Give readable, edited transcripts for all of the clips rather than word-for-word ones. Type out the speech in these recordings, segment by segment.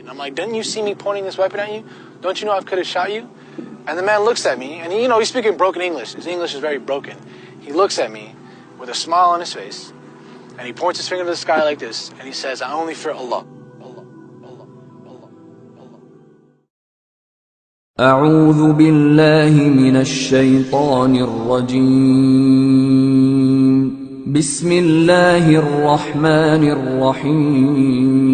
And I'm like, didn't you see me pointing this weapon at you? Don't you know I could have shot you? And the man looks at me, and he's speaking broken English. His English is very broken. He looks at me with a smile on his face, and he points his finger to the sky like this, and he says, I only fear Allah. Allah, Allah, Allah, Allah. أعوذ بالله من الشيطان الرجيم بسم الله الرحمن الرحيم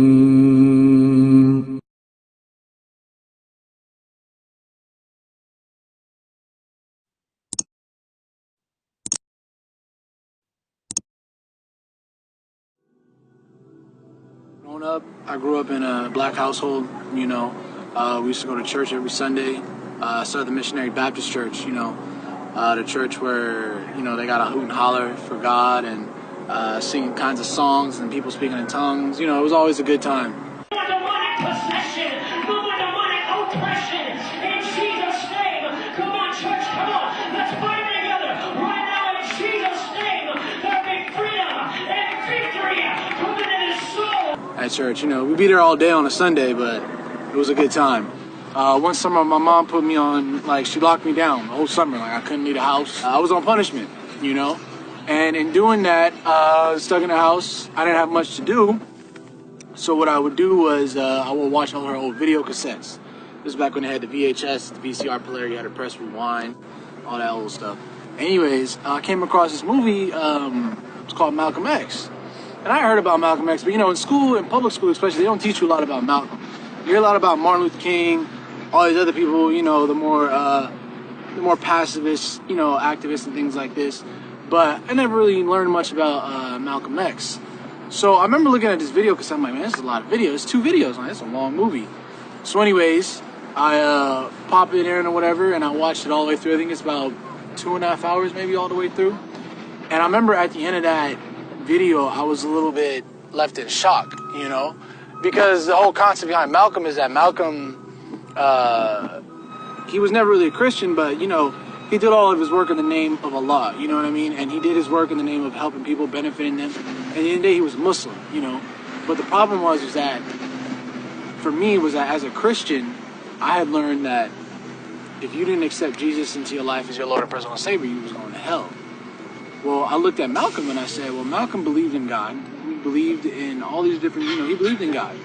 Growing up, I grew up in a black household, we used to go to church every Sunday, Southern Missionary Baptist Church, the church where, they got a hoot and holler for God and singing kinds of songs and people speaking in tongues. It was always a good time. Demonic possession, demonic oppression, in Jesus' name. Come on, church, come on. Let's fight together. Right now, in Jesus' name, there'll be freedom and victory coming in his soul. At church, we'd be there all day on a Sunday, but it was a good time. One summer, my mom put me on, she locked me down the whole summer. I couldn't leave the house. I was on punishment, And in doing that, stuck in the house, I didn't have much to do. So what I would do was I would watch all her old video cassettes. This is back when they had the VHS, the VCR player, you had to press rewind, all that old stuff. Anyways, I came across this movie, it's called Malcolm X. And I heard about Malcolm X, but in school, in public school especially, they don't teach you a lot about Malcolm. You hear a lot about Martin Luther King, all these other people, the more pacifist, activists and things like this. But I never really learned much about Malcolm X. So I remember looking at this video because I'm like, man, this is a lot of videos. It's 2 videos. It's a long movie. So anyways, I pop it in or whatever, and I watched it all the way through. I think it's about 2.5 hours maybe all the way through. And I remember at the end of that video, I was a little bit left in shock, because the whole concept behind Malcolm is that Malcolm, he was never really a Christian, but, he did all of his work in the name of Allah, you know what I mean? And he did his work in the name of helping people, benefiting them. And at the end of the day, he was Muslim, But the problem was that, for me, was that as a Christian, I had learned that if you didn't accept Jesus into your life as your Lord and personal Savior, you was going to hell. Well, I looked at Malcolm and I said, well, Malcolm believed in God. He believed in all these different, he believed in God.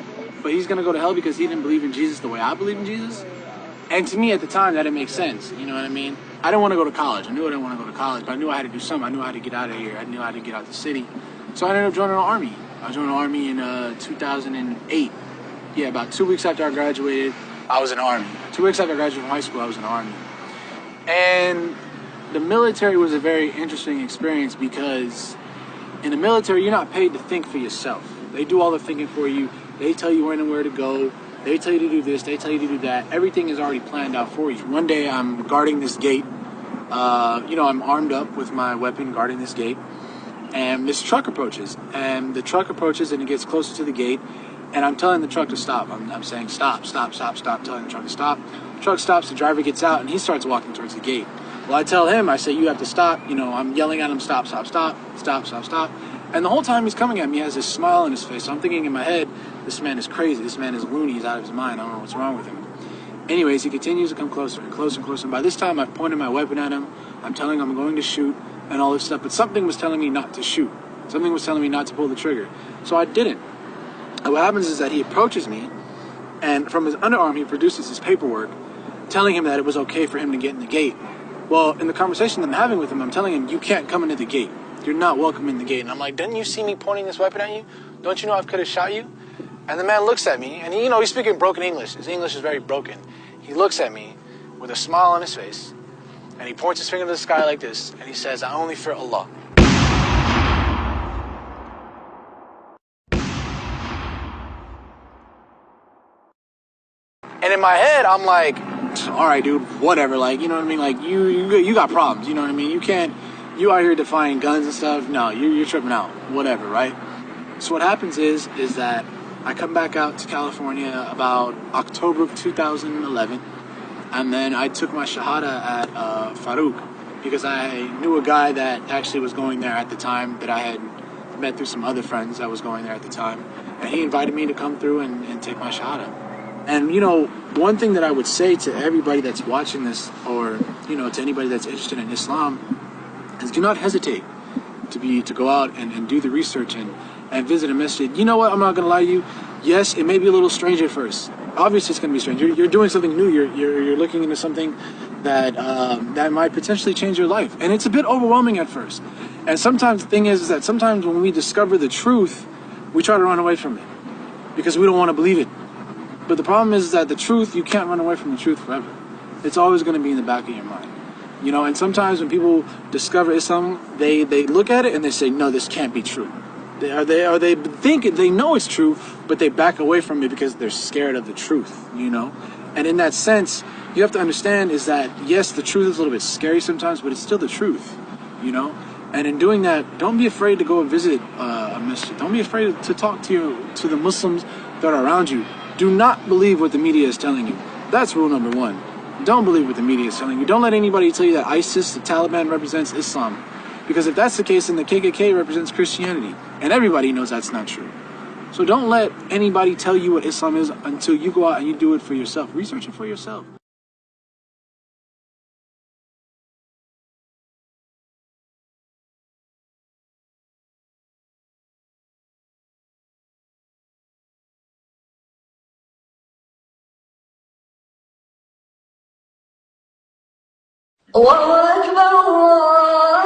But he's going to go to hell because he didn't believe in Jesus the way I believe in Jesus? And to me at the time, that didn't make sense. You know what I mean? I didn't want to go to college. I knew I didn't want to go to college, but I knew I had to do something. I knew I had to get out of here. I knew I had to get out of the city. So I ended up joining the Army. I joined the Army in 2008. Yeah, about 2 weeks after I graduated, I was in the Army. 2 weeks after I graduated from high school, I was in the Army. And the military was a very interesting experience because in the military, you're not paid to think for yourself. They do all the thinking for you. They tell you when and where to go. They tell you to do this. They tell you to do that. Everything is already planned out for you. One day, I'm guarding this gate. I'm armed up with my weapon, guarding this gate. And this truck approaches. And the truck approaches, and it gets closer to the gate. And I'm telling the truck to stop. I'm saying, stop, stop, stop, stop, telling the truck to stop. The truck stops, the driver gets out, and he starts walking towards the gate. Well, I tell him, I say, you have to stop. I'm yelling at him, stop, stop, stop, stop, stop, stop. And the whole time he's coming at me, he has this smile on his face. So I'm thinking in my head, this man is crazy. This man is loony. He's out of his mind. I don't know what's wrong with him. Anyways, he continues to come closer and closer and closer. And by this time, I've pointed my weapon at him. I'm telling him I'm going to shoot and all this stuff. But something was telling me not to shoot. Something was telling me not to pull the trigger. So I didn't. And what happens is that he approaches me, and from his underarm, he produces his paperwork telling him that it was okay for him to get in the gate. Well, in the conversation I'm having with him, I'm telling him, you can't come into the gate. You're not welcome in the gate. And I'm like, didn't you see me pointing this weapon at you? Don't you know I could have shot you? And the man looks at me, and he's speaking broken English. His English is very broken. He looks at me with a smile on his face, and he points his finger to the sky like this, and he says, I only fear Allah. And in my head, I'm like, all right, dude, whatever. You know what I mean? You got problems. You know what I mean? You out here defying guns and stuff. No, you're tripping out. Whatever, right? So what happens is that I come back out to California about October of 2011, and then I took my Shahada at Farouk because I knew a guy that actually was going there at the time that I had met through some other friends that was going there at the time, and he invited me to come through and take my Shahada. And, you know, one thing that I would say to everybody that's watching this, or, you know, to anybody that's interested in Islam, is do not hesitate to go out and do the research and visit a masjid. You know what? I'm not going to lie to you. Yes, it may be a little strange at first. Obviously, it's going to be strange. You're doing something new. You're looking into something that that might potentially change your life, and it's a bit overwhelming at first. And sometimes the thing is that sometimes when we discover the truth, we try to run away from it because we don't want to believe it. But the problem is that the truth, you can't run away from the truth forever. It's always going to be in the back of your mind. You know, and sometimes when people discover Islam, they look at it and they say, no, this can't be true. They think they know it's true, but they back away from it because they're scared of the truth, you know? And in that sense, you have to understand is that, yes, the truth is a little bit scary sometimes, but it's still the truth, you know? And in doing that, don't be afraid to go and visit a masjid. Don't be afraid to talk to the Muslims that are around you. Do not believe what the media is telling you. That's rule number one. Don't believe what the media is telling you. Don't let anybody tell you that ISIS, the Taliban, represents Islam. Because if that's the case, then the KKK represents Christianity. And everybody knows that's not true. So don't let anybody tell you what Islam is until you go out and you do it for yourself. Research it for yourself. الله أكبر الله